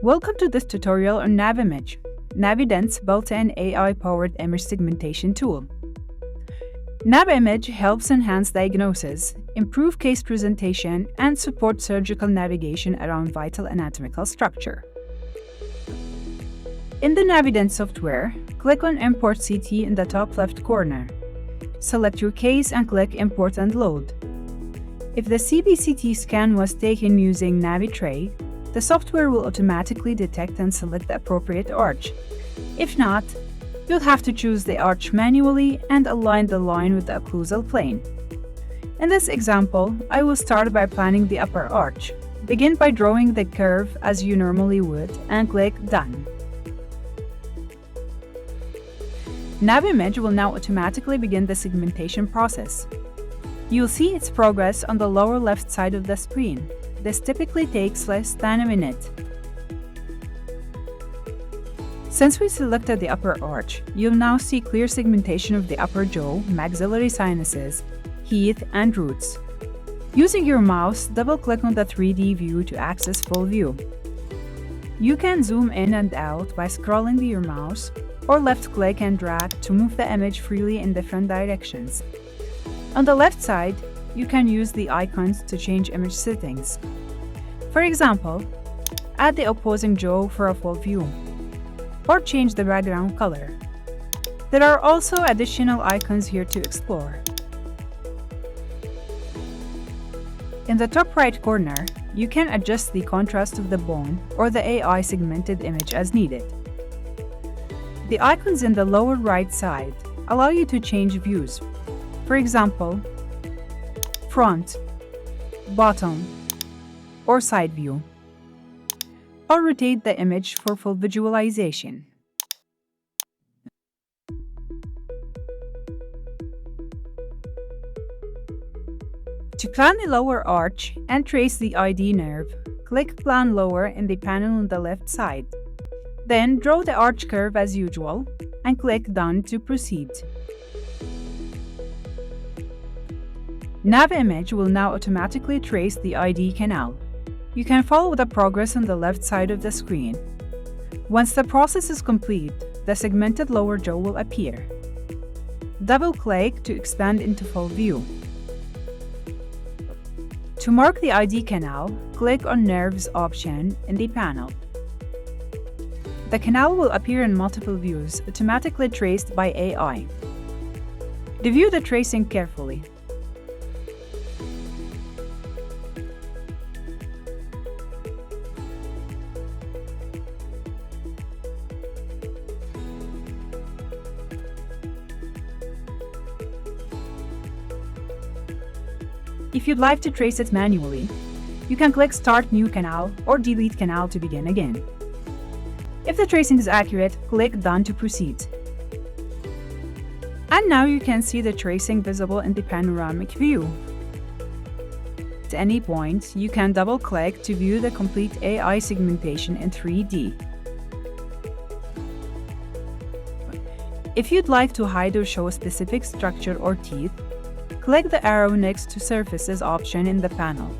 Welcome to this tutorial on Navimage, Navident's built-in AI-powered image segmentation tool. Navimage helps enhance diagnosis, improve case presentation, and support surgical navigation around vital anatomical structure. In the Navident software, click on Import CT in the top left corner. Select your case and click Import and Load. If the CBCT scan was taken using NaviTray, the software will automatically detect and select the appropriate arch. If not, you'll have to choose the arch manually and align the line with the occlusal plane. In this example, I will start by planning the upper arch. Begin by drawing the curve as you normally would and click Done. Navimage will now automatically begin the segmentation process. You'll see its progress on the lower left side of the screen. This typically takes less than a minute. Since we selected the upper arch, you'll now see clear segmentation of the upper jaw, maxillary sinuses, teeth, and roots. Using your mouse, double-click on the 3D view to access full view. You can zoom in and out by scrolling with your mouse, or left-click and drag to move the image freely in different directions. On the left side, you can use the icons to change image settings. For example, add the opposing jaw for a full view, or change the background color. There are also additional icons here to explore. In the top right corner, you can adjust the contrast of the bone or the AI segmented image as needed. The icons in the lower right side allow you to change views. For example, front, bottom, or side view, or rotate the image for full visualization. To plan the lower arch and trace the ID nerve, click Plan Lower in the panel on the left side. Then draw the arch curve as usual and click Done to proceed. Navimage will now automatically trace the ID canal. You can follow the progress on the left side of the screen. Once the process is complete, the segmented lower jaw will appear. Double-click to expand into full view. To mark the ID canal, click on Nerves option in the panel. The canal will appear in multiple views, automatically traced by AI. Review the tracing carefully. If you'd like to trace it manually, you can click Start New Canal or Delete Canal to begin again. If the tracing is accurate, click Done to proceed. And now you can see the tracing visible in the panoramic view. At any point, you can double-click to view the complete AI segmentation in 3D. If you'd like to hide or show a specific structure or teeth, click the arrow next to Surfaces option in the panel.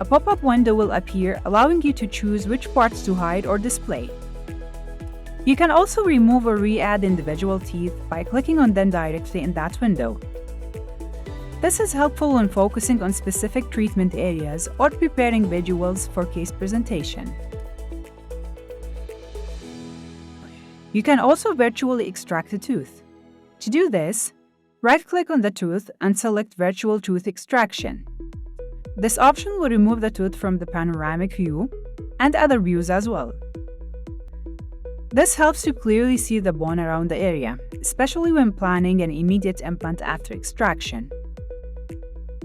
A pop-up window will appear, allowing you to choose which parts to hide or display. You can also remove or re-add individual teeth by clicking on them directly in that window. This is helpful when focusing on specific treatment areas or preparing visuals for case presentation. You can also virtually extract a tooth. To do this, right-click on the tooth and select Virtual Tooth Extraction. This option will remove the tooth from the panoramic view and other views as well. This helps you clearly see the bone around the area, especially when planning an immediate implant after extraction.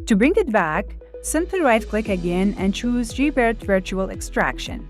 To bring it back, simply right-click again and choose Revert Virtual Extraction.